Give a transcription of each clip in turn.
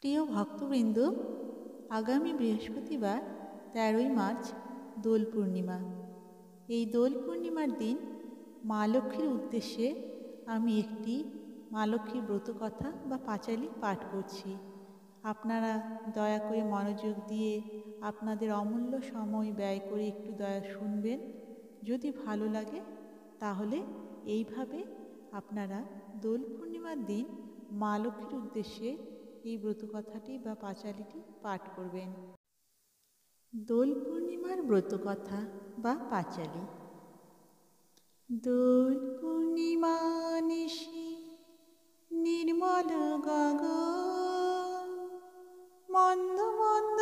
প্রিয় ভক্তবৃন্দ, আগামী বৃহস্পতিবার ১৩ই মার্চ দোল পূর্ণিমা। এই দোল পূর্ণিমার দিন মা লক্ষ্মীর উদ্দেশ্যে আমি একটি মা লক্ষ্মীর ব্রতকথা বা পাঁচালী পাঠ করছি। আপনারা দয়া করে মনোযোগ দিয়ে আপনাদের অমূল্য সময় ব্যয় করে একটু দয়া শুনবেন। যদি ভালো লাগে তাহলে এইভাবে আপনারা দোল পূর্ণিমার দিন মা লক্ষ্মীর উদ্দেশ্যে এই ব্রতকথাটি বা পাঁচালীটি পাঠ করবেন। দোল পূর্ণিমার ব্রতকথা বা পাঁচালী। দোল পূর্ণিমা নিশি নির্মল গগন, মন্দ মন্দ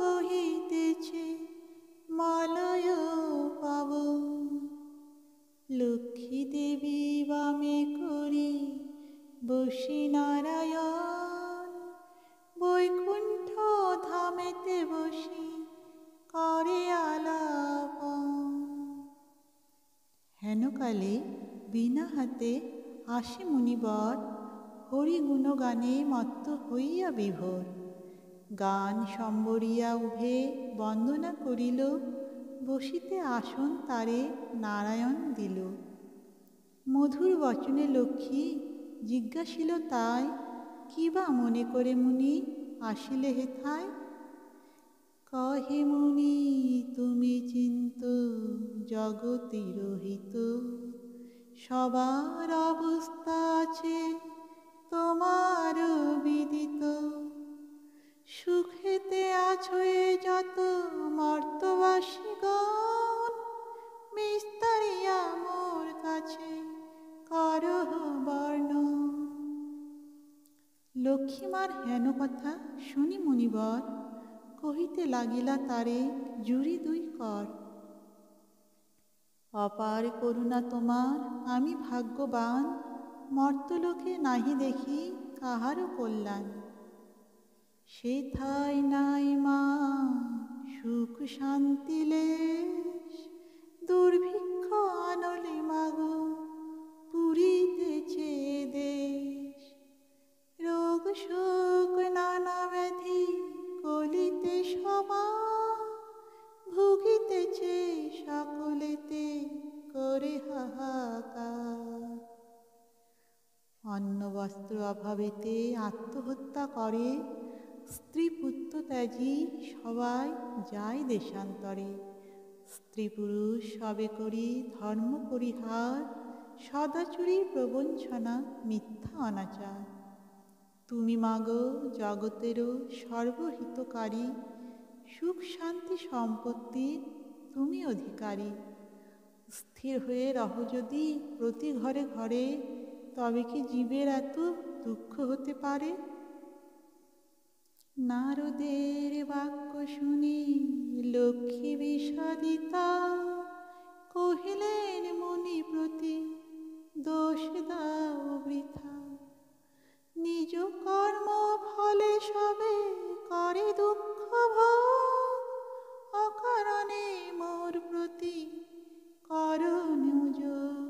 বহিতেছে মলয় পাবন। লক্ষ্মী দেবী বামে করি বসি নারায়ণ, বৈকুণ্ঠ ধামেতে বসি করে আলাপন। হেনকালে বিনা হাতে আসে মুনিবর, হরি গুণগানে মত্ত হইয়া বিভোর। গান সম্বরিয়া উভে বন্দনা করিল, বসিতে আসন তারে নারায়ণ দিল। মধুর বচনে লক্ষ্মী জিজ্ঞাসিল তাই, কি বা মনে করে মুনি আসিলে হেথায়? কহে মুনি তুমি চিন্ত জগতির হিত, সবার অবস্থা আছে তোমার বিদিত। সুখেতে আছো এ যত মর্তবাসীগণ, বিস্তারিয়া মোর কাছে করহ বর্ণন। লক্ষ্মীমার হেন কথা শুনি মুনিবর, কহিতে লাগিলা তারে জুড়ি দুই কর। অপার করুণা তোমার আমি ভাগ্যবান, মর্তলোকে নাহি দেখি কাহারও কল্যাণ। সেথায় নাই মা সুখ শান্তি লেশ, দুর্ভিক্ষ আনলে মাগো পুরিতেছে দেশ। রোগ শোক নানা ব্যাধি কলিতে সবা, ভুগিতেছে সকলেতে করে হাহাকার। অন্ন বস্ত্র অভাবেতে আত্মহত্যা করে, স্ত্রী পুত্র ত্যাজি সবাই যায় দেশান্তরে। স্ত্রী পুরুষ সবে করি ধর্ম পরিহার, সদাচুরি প্রবঞ্চনা মিথ্যা অনাচার। তুমি মাগো জগতেরও সর্বহিতকারী, সুখ শান্তি সম্পত্তির তুমি অধিকারী। স্থির হয়ে রহ যদি প্রতি ঘরে ঘরে, তবে কি জীবের এত দুঃখ হতে পারে? নারদের বাক্য শুনি লক্ষ্মী বিষাদিতা, কহিলেন মুনি প্রতি দোষ দাও বৃথা। নিজ কর্ম ফলে সবে করে দুঃখ ভোগ, অকারণে মোর প্রতি করণ যোগ।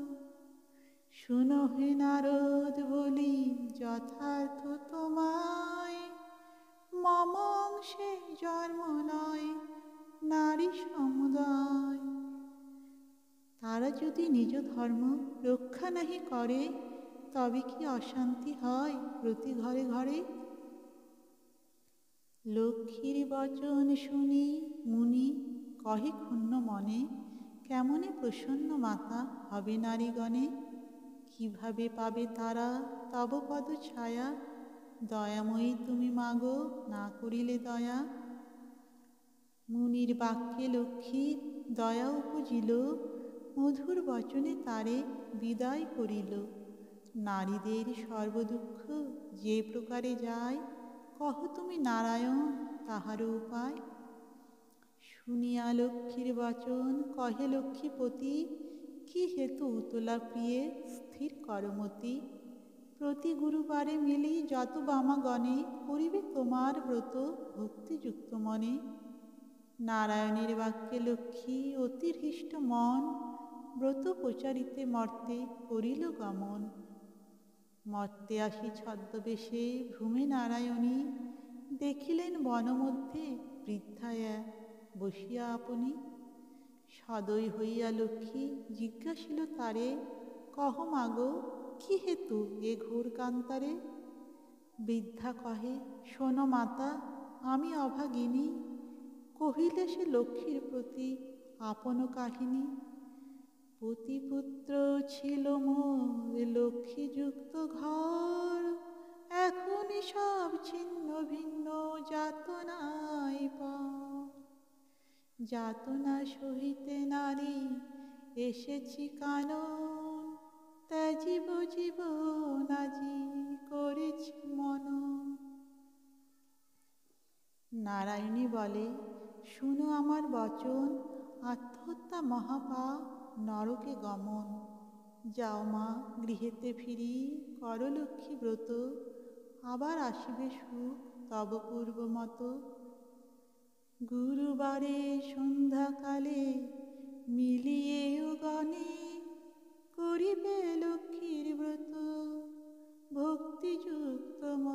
শুনো হে নারদ বলি যথার্থ তোমায়, মম অংশে জন্ম নয় নারী সমুদায়। তারা যদি নিজ ধর্ম রক্ষা নাহি করে, তবে কি অশান্তি হয় প্রতি ঘরে ঘরে? লক্ষ্মীর বচন শুনি মুনি কহে ক্ষুণ্ণ মনে, কেমনে প্রসন্ন মাতা হবে নারীগণে? কিভাবে পাবে তারা তব পদ ছায়া, দয়াময়ী তুমি মাগো না করিলে দয়া। মুনির বাক্যে লক্ষ্মীর দয়া উপজিল, মধুর বচনে তারে বিদায় করিল। নারীদের সর্বদুঃখ যে প্রকারে যায়, কহ তুমি নারায়ণ তাহার উপায়। শুনিয়া লক্ষ্মীর বচন কহে লক্ষ্মীপতি, কি হেতু উতলা প্রিয়ে স্থির করমতি। প্রতি গুরুবারে মিলি যত বামাগণে, করিবে তোমার ব্রত ভক্তিযুক্ত মনে। নারায়ণের বাক্যে লক্ষ্মী অতি হৃষ্ট মন, ব্রত প্রচারিতে মর্তে করিল গমন। মর্তে আসি ছদ্মবেশে ভ্রমে নারায়ণী, দেখিলেন বনমধ্যে বৃদ্ধা এক বসিয়া আপনি। সদয় হইয়া লক্ষ্মী জিজ্ঞাসিল তারে, কহ মাগো, কি হেতু এ ঘোর কান্তারে? বৃদ্ধা কহে, শোনো মাতা, আমি অভাগিনী। কহিলে সে লক্ষ্মীর প্রতি আপন কাহিনী। পতিপুত্র ছিল মোর লক্ষ্মীযুক্ত ঘর, এখনই সব ছিন্ন ভিন্ন যাতনায় পর। যাতনা সহিতে নারী এসেছি কানন, ত্যাজিব জীবন আজি করেছি মনন। নারায়ণী বলে, শুনো আমার বচন, আত্মহত্যা মহাপাপ, নরকে গমন। যাও মা, গৃহেতে ফিরি, কর লক্ষ্মী ব্রত, আবার আসিবে সুখ তব পূর্ব মতো। গুরুবারে সন্ধ্যাকালে মিলিয়েও গণে, করিবে লক্ষ্মীর ব্রত ভক্তিযুক্ত মনে।